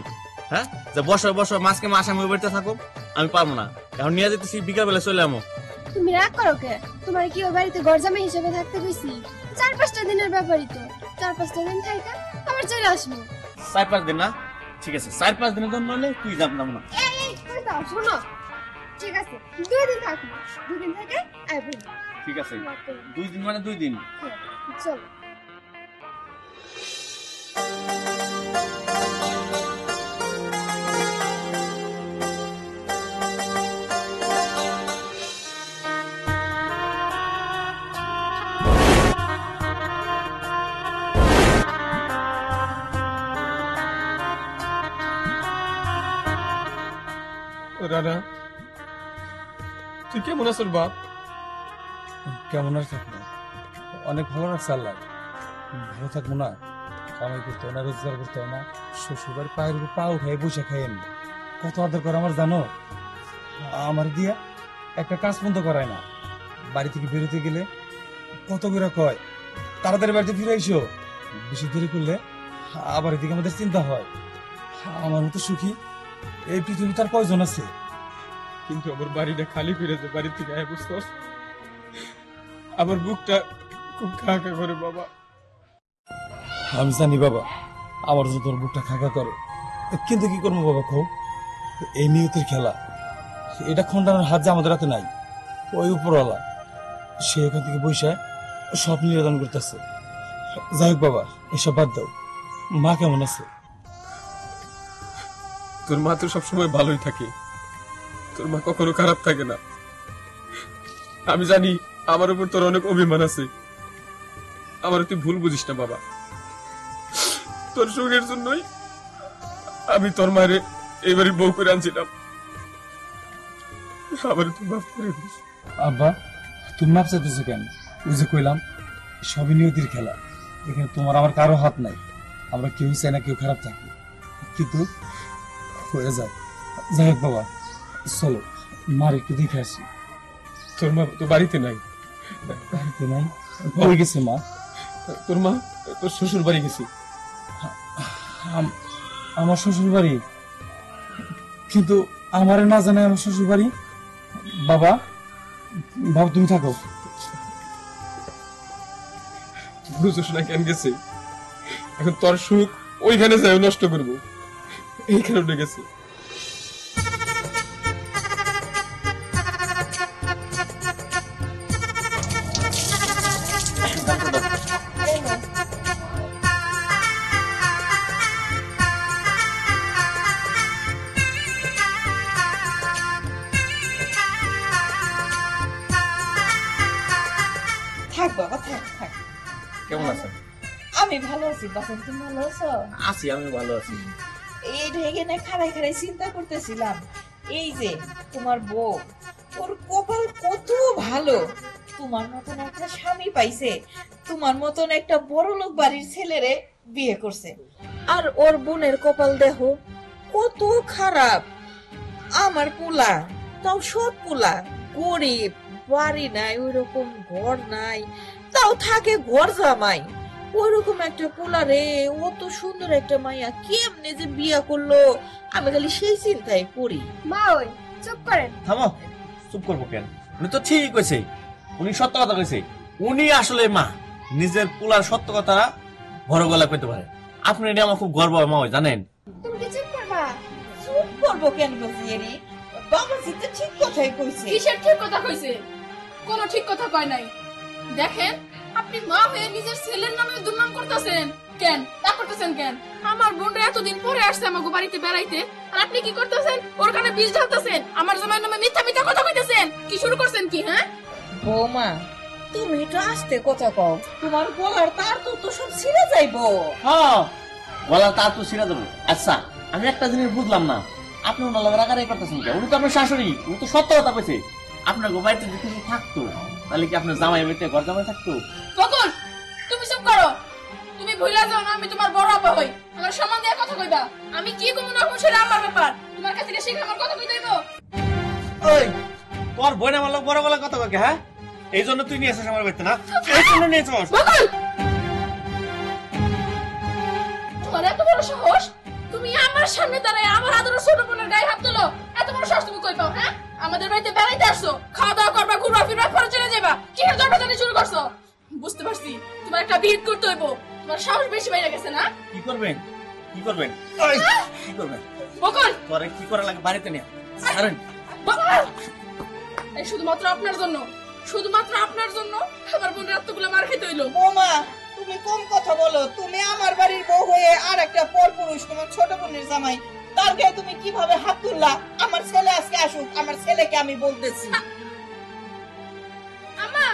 হ্যাঁ, যে বসো মাঝকে মাস আমি ওই বাড়িতে থাকুম, আমি পারবো না। এখন নিয়ে যেতেছি, বিকাল বেলা চলে আমো। তুমি রাগ করো কে? তোমার কি ওই বাড়িতে গরজামাই হিসেবে থাকতে কইছি? 4-5টা দিনের ব্যাপারই তো, 4-5টা দিন থাইকা আবার চলে আসবো। 4-5 দিন না? ঠিক আছে, 4-5 দিনের জন্য হলে তুই জানতাম না। এই কই যাও? শোনো, ঠিক আছে 2 দিন থাকবো, 2 দিন থেকে আইবো। ঠিক আছে, 2 দিন মানে 2 দিন। চলো। রানা তুই কেমন আছিস বাপ? কেমন আর থাকবো, অনেক ভালো লাগছে আল্লাহ। ভালো থাকবো না, কামাই করতে হয় না, রোজগার করতে হয় না, শ্বশুর বাড়ির পায়ের উপর পা উঠাই বসে খাই আমি। কত আদর করে আমার জানো, আমার দিয়া একটা কাজ বন্ধ করায় না। বাড়ি থেকে বেরোতে গেলে কত করে কয় তাড়াতাড়ি বাড়িতে ফিরে আইসো, বেশি দেরি করলে আবার এদিকে আমাদের চিন্তা হয়। আমার মতো সুখী এই পৃথিবী তার কয়জন আছে? কিন্তু আমার বাড়িটা খালি ফিরে যে বাড়ি থেকে আয় বুঝছস, আমার বুকটা খুব খা খা করে বাবা। আমি জানি বাবা, আমার জন্য তোর বুকটা খাকা করে, কিন্তু কি করবো বাবা কও, এই নিয়তির খেলা, এটা খন্ডানোর হাত যে আমাদের হাতে নাই। ওই উপরওয়ালা সে এখান থেকে বৈশা সব নিবেদন করতেছে। যাই হোক বাবা, এসব বাদ দাও। মা কেমন আছে? তোর মা তো সবসময় ভালোই থাকে, তোর মা কখনো খারাপ থাকে না। আমি জানি আমার উপর তোর অনেক অভিমান আছে, আমার তুই ভুল বুঝিস না বাবা। তোর সুখের জন্যই আমি তোর মায়ের এবারে বউ করে আনছিলাম, আবার তুই মাফ করে দিস। আব্বা তুমি মাপ চাইতেছো কেন? ওই যে কইলাম সবই নিয়তির খেলা, এখানে তোমার আমার কারো হাত নাই। আমরা কেউ চাই না কেউ খারাপ থাকি, কিন্তু হয়ে যায়। যাই হোক বাবা, চলো মার একটু দেখে আসি। তোর মা তো বাড়িতে নাই। বাড়িতে নাই? কই গেছে মা? তোর মা তোর শ্বশুর বাড়ি গেছে। আমার শ্বশুর বাড়ি? কিন্তু আমারে না জানায় আমার শ্বশুর বাড়ি? বাবা, বাবা তুমি থাকো। বুঝোস না কেন গেছে? এখন তোর সুখ ওইখানে যাই নষ্ট করবো, এইখানে উঠে গেছে। থাক বাবা, থাক থাক। কেমন আছেন? আমি ভালো আছি বাসন, তুমি ভালো আছো? আছি, আমি ভালো আছি। এই ঢেকে না খাড়াই খাড়াই চিন্তা করতেছিলাম, এই যে তোমার বউ, ওর কপাল কত ভালো, তোমার মতন একটা স্বামী পাইছে, তোমার মতন একটা বড় লোক বাড়ির ছেলেরে বিয়ে করছে। আর ওর বোনের কপাল দেখো কত খারাপ। আমার পোলা, তাও সব পোলা গরিব, বাড়ি নাই, ওই রকম ঘর নাই, তাও থাকে ঘর জামাই। ওইরকম একটা পোলা রে, ও তো সুন্দর একটা মাইয়া কেমনে যে বিয়া করলো, আমি খালি সেই চিন্তায় পড়ি। মা ওই চুপ করেন। থামো, চুপ করবো কেন? উনি তো ঠিক কইছে, উনি সত্য কথা কইছে। উনি আসলে মা, নিজের পোলার সত্য কথা বড় গলা পেতে পারে। আপনি এটা আমার খুব গর্ব হয় মা, জানেন? তুমি কি চুপ করবা? চুপ করবো কেন বলছি? বাবাজি তো ঠিক কথাই কইছে। কিসের ঠিক কথা কইছে? কোনো ঠিক কথা কয় নাই। দেখেন, আপনি মা হয়ে নিজের ছেলের নামে দুর্নাম করতেছেন কেন? তা করতেছেন কেন? আমার বোনরা এতদিন পরে আসছে আমাকে বাড়িতে বেড়াইতে, আর আপনি কি করতেছেন? ওর কানে বিষ ঢালতেছেন, আমার জামাইয়ের নামে মিথ্যা মিথ্যা কথা কইতেছেন। কি শুরু করছেন কি? হ্যাঁ বৌমা, তুমি একটু আস্তে কথা কও, তোমার গলার তার তো সব ছিঁড়ে যাইবো। হ্যাঁ, গলা তার তো ছিঁড়ে দেবো। আচ্ছা, আমি একটা জিনিস বুঝলাম না, আপনি ওনার লগে রাগারাগি করতেছেন কেন? উনি তো আপনার শাশুড়ি, উনি তো সত্য কথা কইছে। আপনার বাড়িতে যদি কিছু থাকতো, তাহলে কি আপনার জামাই বাড়িতে ঘর জামাই থাকতো? বকুল, তুমি চুপ করো। তুমি ভুলা যাও না আমি তোমার বড় আপা হই। আমার সম্মান দিয়ে কথা কইবা। আমি কি কমু না কমু সেটা আমার ব্যাপার। তোমার কাছে শিখে আমার কথা কইতে হইব। ওই, তোর বোন আমার লোক বড় গলা কথা কয়, হ্যাঁ? এই জন্য তুই নিয়ে আসিস আমার বাড়িতে, না? এই জন্য নিয়ে আসিস। বকুল, তোমার এত বড় সাহস, তুমি আমার সামনে দাঁড়ায় আমার আদরের ছোট বোনের গায়ে হাত তোলো? এত বড় সাহস তুমি কই পাও? হ্যাঁ, আমাদের বাড়িতে বেড়াইতে আসছো, খাওয়া দাওয়া করবা, ঘুরবা ফিরবা, পরে চলে যাবা। কি এর দরকার শুরু করছো? বুঝতে পারছি তোমার একটা বিহিত করতে হইব। তোমার সাহস বেশি বাইরে গেছে না? কি করবেন? কি করবেন? ওই, কি করবেন? বকুল, তোরে কি করা লাগে বাড়িতে নিয়ে ছাড়েন। এই শুধুমাত্র আপনার জন্য, শুধুমাত্র আপনার জন্য আমার বোনের এতগুলো মার খেতে হইলো। বৌমা, তুমি কম কথা বলো। তুমি আমার বাড়ির বউ হয়ে আর একটা পরপুরুষ, তোমার ছোট বোনের জামাই, তার গায়ে তুমি কিভাবে হাত তুললা? আমার ছেলে আজকে আসুক, আমার ছেলেকে আমি বলতেছি। আমা,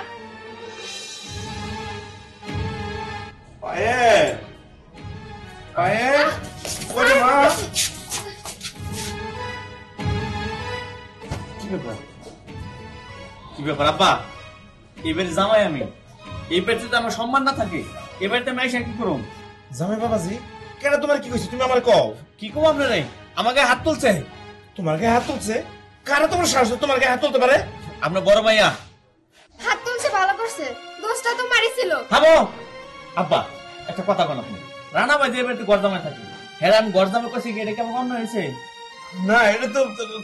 পায়েল, পায়েল, ওরে মা। কি ব্যাপার কি ব্যাপার আব্বা? এবারে জামাই আমি, এই বাড়িতে যদি আমার সম্মান না থাকে এ বাড়িতে আমি এসে কি করুম? জামাই বাবাজি কেন তোমার কি কইছি তুমি আমার কও? কি কম আপনারে? আমাকে হাত তুলছে। তোমার গায়ে হাত তুলছে? কারা তোমার সাহস তোমার গায়ে হাত তুলতে পারে? আপনার বড় মাইয়া। হাত তুলছে ভালো করছে, দোষটা তো মারিছিল। থামো আব্বা, একটা কথা বল আপনি। রানা ভাই যে বাড়িতে গরদামে থাকে, হ্যাঁ আমি গরদামে কইছি কি এটা কেমন অন্য হয়েছে? না এটা তো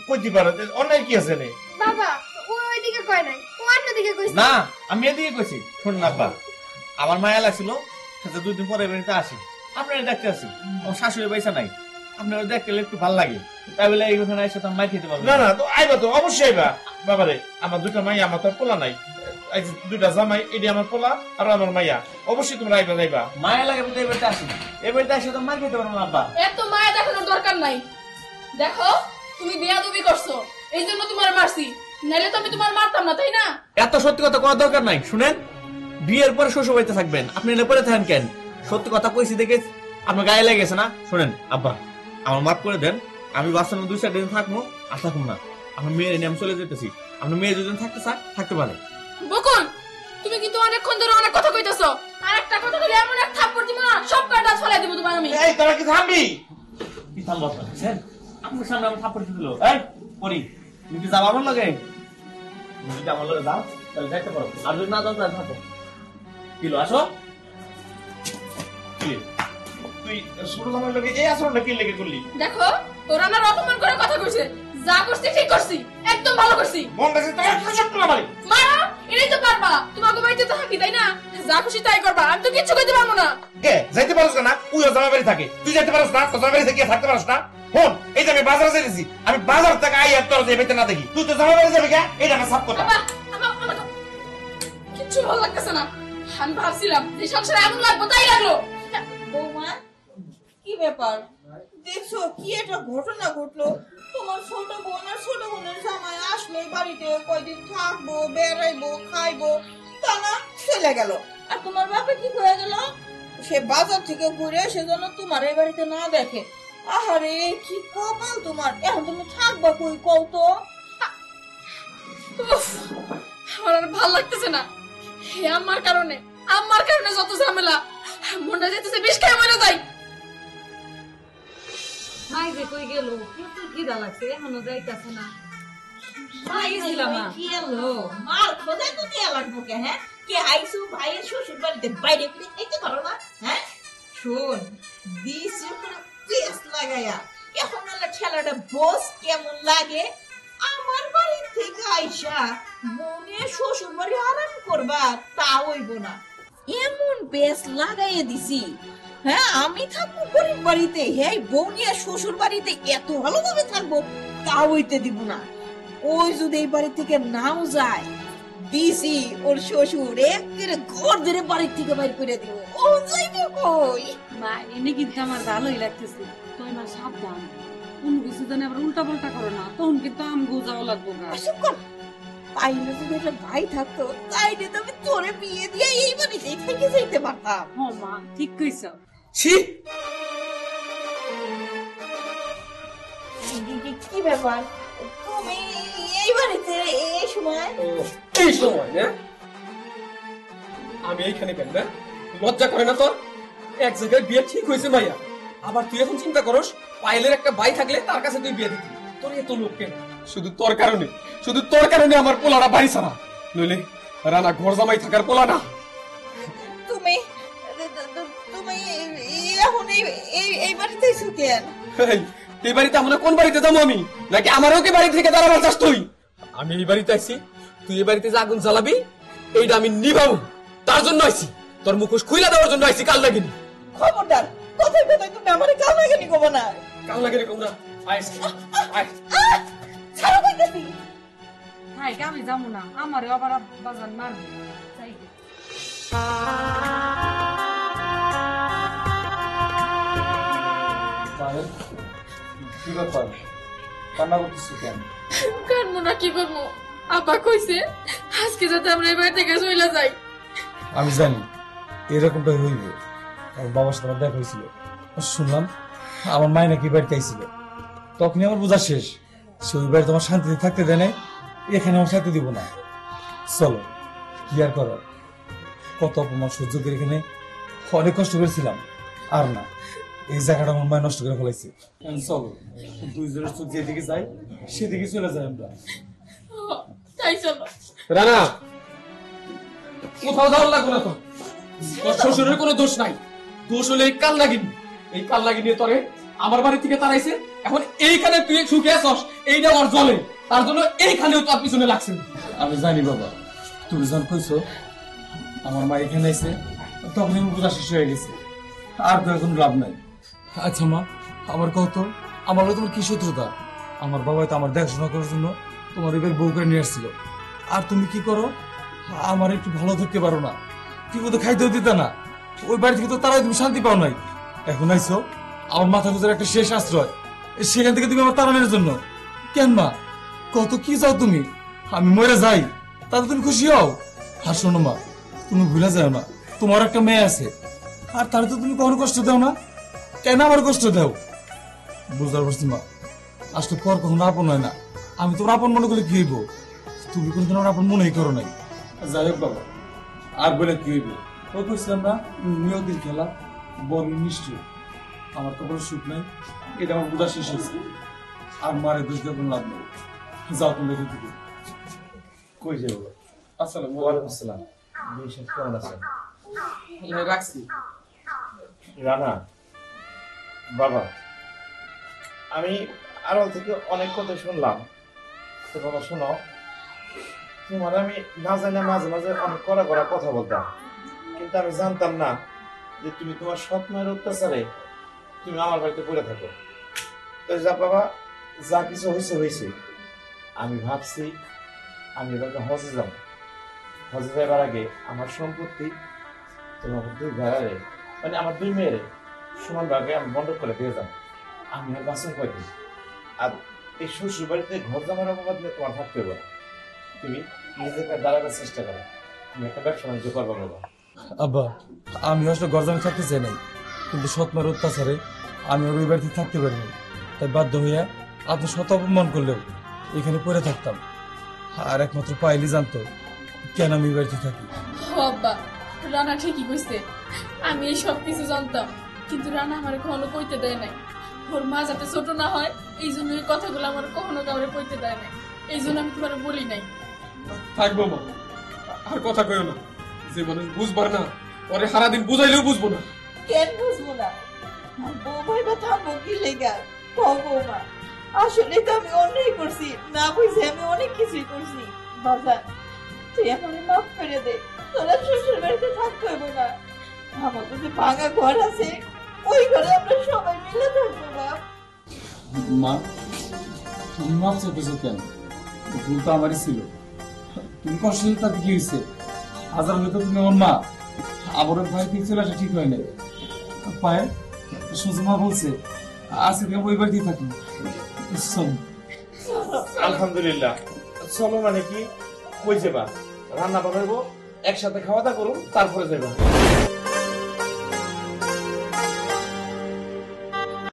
কইতে পারো, অন্যায় কি আছে রে? বাবা ও ওইদিকে কয় নাই, ও অন্যদিকে কইছে। না আমি এদিকে কইছি। শুনুন আব্বা, আমার মায়া লাগছিল যে 2 দিন পরে বাড়িতে আসি, আপনারা দেখতে আসি। আমার শাশুড়ি পয়সা নাই, আপনারা দেখতে একটু ভালো লাগে, তাই বলে এইখানে এসে তো মাই খেতে পারবো না। না তো আইবা তো, অবশ্যই আইবা বাবারে। আমার 2টা মাইয়া, আমার তো পোলা নাই। এই যে 2টা জামাই, এডি আমার পোলা আর আমার মাইয়া, অবশ্যই তোমরা আইবা যাইবা। মায়া লাগে বলতে এই বাড়িতে আসি, এই বাড়িতে এসে তো মাই খেতে পারবো না আব্বা। এত মায়া দেখানোর দরকার নাই। দেখো তুমি বেয়াদবি করছো, এই জন্য তোমার মারছি, নাইলে তো আমি তোমার মারতাম না, তাই না? এত সত্যি কথা করার দরকার নাই। শুনেন, বিয়ের পরে শ্বশুর বাড়িতে থাকবেন, আপনি এনে পরে থাকেন কেন? সত্যি কথা কইছি দেখে আপনার গায়ে লেগে গেছে না? শুনেন আব্বা, আমার মাফ করে দেন। আমি বাচ্চার 2-4 দিন থাকবো, আর থাকুন না। আমার মেয়ের নিয়ে আমি চলে যেতেছি। আপনার মেয়ে যদি থাকতে চায় থাকতে পারে। বকুল, তুমি কিন্তু অনেকক্ষণ ধরে অনেক কথা কইতেছো। আর একটা কথা বলে এমন এক থাপ্পড় দিব না, সব কাটা ফলাই দিব তোমার আমি। এই তোরা কি থামবি? কি থামবো আপনার? আপনার সামনে আমি থাপ্পড় দিল। এই পরি, তুমি কি যাবো আমার লগে? তুমি যদি আমার লগে যাও তাহলে যাইতে পারো, আর যদি না যাও তাহলে থাকো। কিলো আসো। তুই ছোট জামাই লগে এই আচরণটা কি লেগে করলি? দেখো তোরা না অপমান করে কথা কইছে, যা করছি ঠিক করছি, একদম ভালো করছি। মনটা যে তোমার খারাপ না মারি। মারা এটাই তো পারবা, তোমাকে বাড়িতে তো থাকি তাই না? যা খুশি তাই করবা, আমি তো কিচ্ছু কইতে পারবো না। কে যাইতে পারছ না? ওই জামাই বাড়ি থাকে, তুই যাইতে পারছ না? তো জামাই বাড়ি থেকে থাকতে পারছ না? ফোন, এই যে আমি বাজারে যাইতেছি, আমি বাজার থেকে আই আর তোর যে বেতে না দেখি, তুই তো জামাই বাড়ি যাবি কে? এটা আমার সাফ কথা। আমার কিচ্ছু ভালো লাগতেছে না। আমি ভাবছিলাম যে সংসারে এমন লাগবো, তাই লাগলো। বৌমা কি ব্যাপার? দেখছো কি একটা ঘটনা ঘটলো? তোমার ছোট বোন আর ছোট বোনের জামাই আসলো বাড়িতে, কয়দিন থাকবো, বেড়াইবো, খাইবো, তা না চলে গেল। আর তোমার বাপে কি হয়ে গেল? সে বাজার থেকে ঘুরে সেজন্য তোমার এই বাড়িতে না দেখে। আহারে কি কপাল তোমার! এখন তুমি থাকবা কই কও তো? উফ, আমার আর ভালো লাগতেছে না। আমার কারণে যত ঝামেলা, মনটা যেতেছে বিষ খেয়ে মরে যাই। মাই যে কই গেল, কিন্তু খিদা লাগছে, এখনো যাইতাছে না। কি এলো মার খোদাই তো দেয়া লাগবো কে? হ্যাঁ কে আইসু ভাইয়ের শ্বশুর বাড়িতে বাইরে ফিরে খাইতে পারো না? হ্যাঁ শোন, দিস পেস লাগাইয়া এখন না ঠেলাটা বস কেমন লাগে? আমার বাড়ি থেকে আইসা বোনের শ্বশুর বাড়ি আরাম করবা, তা হইব না। এমন বেশ লাগাইয়া দিছি, হ্যাঁ আমি থাকবো গরিব বাড়িতে, হ্যাঁ বোনিয়া শ্বশুর বাড়িতে এত ভালোভাবে থাকবো, তা হইতে দিব না। ওই যদি এই বাড়ি থেকে নাও যায়, দিছি ওর শ্বশুর একেবারে ঘর ধরে বাড়ি থেকে বাইর করে দিব। ও যাইবে কই? মা এনে কিন্তু আমার ভালোই লাগতেছে, তুই না সাবধান, কোন কিছু জানে আবার উল্টা পাল্টা করো না, তখন কিন্তু আমগো যাওয়া লাগবো গা। পাইলে যদি একটা ভাই থাকতো, তাইলে তো আমি তোরে বিয়ে দিয়ে এই বাড়িতেই থেকে যাইতে পারতাম। হ মা ঠিক কইছ। ছি, কি ব্যাপার তুমি এই বাড়িতে এই সময়? এই সময় না আমি এইখানে কেন? না লজ্জা করে না তোর? এক জায়গায় বিয়ে ঠিক হয়েছে মাইয়া, আবার তুই এখন চিন্তা করস পায়েলের একটা ভাই থাকলে তার কাছে তুই বিয়ে দিবি? তোর এত লোক কেন? শুধু তোর কারণে আমার পোলাটা বাড়ি ছাড়া, নইলে রানা ঘর জামাই থাকার পোলা না। তুমি এখন এই বাড়িতে এসো কেন? এই বাড়িতে আমরা কোন বাড়িতে যাবো আমি? নাকি আমারও কি বাড়ি থেকে দাঁড়াবার চাস তুই? আমি এই বাড়িতে আইছি, তুই এই বাড়িতে যে আগুন জ্বালাবি এইটা আমি নিভাবো, তার জন্য আইছি। তোর মুখোশ খুইলা দেওয়ার জন্য আইছি, কাল লাগিনি। খবরদার, কোথায় তুমি আমার কাল লাগিনি কব না। কাল লাগিনি কব না। ছাড়ো কইতাছি। হাই আমি যাবো না, আমারে আবার বাজার মারবে। কি ব্যাপার, কান্না করতেছিস কেন? কানবো না কি করবো, আপা কইছে আজকে যাতে আমরা এই বাড়ি থেকে চলে যাই। আমি জানি এরকমটাই হইবে, আমার বাবার সাথে আমার দেখা হয়েছিল, শুনলাম আমার মায় নাকি বাড়িতে আইছিল, তখনই আমার বোঝা শেষ, সে ওই বাড়িতে আমার শান্তিতে থাকতে দেয় নাই, এখানে আমার সাথে দিব না। চলো কি আর করো, কত অপমান সহ্য করে এখানে অনেক কষ্ট করেছিলাম, আর না এই জায়গাটা আমার মায় নষ্ট করে ফেলাইছে। চলো দুইজনের চোখ যেদিকে যাই সেদিকে চলে যাই আমরা। তাই চলো। রানা, কোথাও যাওয়ার লাগবে না তো। তোর শ্বশুরের কোনো দোষ নাই, দোষ হলে এই কাল লাগিনি। এই কাল লাগিনি তোরে আমার বাড়ি থেকে তাড়াইছে, এখন এইখানে তুই সুখে আসস, এইটা আমার জলে, তার জন্য এইখানেও তোর পিছনে লাগছে। আমি জানি বাবা, তুমি যখন কইছো আমার মা এখানে এসে তখন আমি বোঝা শেষ হয়ে গেছে, আর তো এখন লাভ নাই। আচ্ছা মা, আমার কত আমার তোমার কি শত্রুতা? আমার বাবা তো আমার দেখাশোনা করার জন্য তোমার এবার বউ করে নিয়ে আসছিল, আর তুমি কি করো? আমার একটু ভালো থাকতে পারো না, ঠিক মতো খাইতেও দিতে না, ওই বাড়ি থেকে তো তারাই তুমি শান্তি পাও নাই। এখন আইসো আমার মাথা গুজার একটা শেষ আশ্রয়, সেখান থেকে তুমি আমার তাড়ানোর জন্য। কেন মা, কত কি চাও তুমি? আমি মরে যাই তাতে তুমি খুশি হও? আর শোনো মা, তুমি ভুলে যাও না তোমার একটা মেয়ে আছে, আর তার তো তুমি কখনো কষ্ট দাও না, কেন আমার কষ্ট দাও? বুঝতে পারছি মা, আসলে পর কখনো আপন হয় না। আমি তোমার আপন মনে করলে কি হইব? তুমি কোনদিন আমার আপন মনেই করো নাই। যাই হোক বাবা, আর বলে কি হইব? ওই করছিলাম না, নিয়তির খেলা বড় নিশ্চয়। আমার তো কোনো সুখ নাই, এটা আমার বোঝা শেষ হয়েছে, আর মারে দোষ দিয়ে কোনো লাভ নেই। যাও তুমি রেখে দিবে। কই যাবো? আসসালামু ওয়ালাইকুম আসসালাম। কেমন আছেন? আলাইকুম। রাখছি। রানা বাবা, আমি আড়াল থেকে অনেক কথা শুনলাম। তো বাবা শোনো, তোমার আমি না জানি না মাঝে মাঝে অনেক কড়া কড়া কথা বলতাম, কিন্তু আমি জানতাম না যে তুমি তোমার সৎ মায়ের অত্যাচারে তুমি আমার বাড়িতে পড়ে থাকো। তো যা বাবা, যা কিছু হয়েছে হয়েছে। আমি ভাবছি আমি এবার হজে যাব। হজে যাবার আগে আমার সম্পত্তি তোমার দুই ভাইয়ারে, মানে আমার দুই মেয়েরে সমান ভাগে আমি বন্ধ করে দিয়ে যাবো। আমি আর বাঁচার পাই। আর এই শ্বশুর বাড়িতে ঘর জামার অভাব নিয়ে তোমার থাকতে হবে না। তুমি নিজেকে দাঁড়াবার চেষ্টা করো, তুমি একটা ব্যবসা বাণিজ্য করবো বাবা। আব্বা, আমি আসলে গরজামে থাকতে চাই নাই, কিন্তু সৎমার অত্যাচারে আমি ওই বাড়িতে থাকতে পারিনি, তাই বাধ্য হইয়া আপনি শত অপমান করলেও এখানে পড়ে থাকতাম। আর একমাত্র পাইলি জানতো কেন আমি এই বাড়িতে থাকি। আব্বা, রানা ঠিকই কইছে। আমি এই সব কিছু জানতাম, কিন্তু রানা আমার কখনো কইতে দেয় নাই। ওর মা যাতে ছোট না হয় এই জন্য এই কথাগুলো আমার কখনো কাউরে কইতে দেয় নাই, এই জন্য আমি তোমার বলি নাই। থাকবো মা, আর কথা কইও না। যে মানুষ বুঝবার না, পরে সারাদিন বুঝাইলেও বুঝবো না। কেন বুঝবো না? বৌমাই বা থামবো কি লেগা? বৌমা, আসলে তো আমি অন্যায় করছি, না বুঝে আমি অনেক কিছুই করছি। বাজান, তুই আমাকে মাফ করে দে, তোরা শ্বশুর বাড়িতে থাকতে হইব না। আমার যে ভাঙা ঘর আছে, ওই ঘরে আমরা সবাই মিলে থাকবো। বাপ, মা, তুমি মাফ চাইতেছো কেন? ভুল তো আমারই ছিল। তুমি কষ্ট হলে তাতে কি হয়েছে? হাজার হলে তো তুমি আমার মা। আমার ভাই থেকে চলে আসা ঠিক হয় নাই। পায়ে সুজমা বলছে আজকে থেকে ওই বাড়িতেই থাকি। আলহামদুলিল্লাহ। চলো মানে কি, কই যাবা? রান্না বাড়াবো, একসাথে খাওয়া দাওয়া করুন, তারপরে যাবা।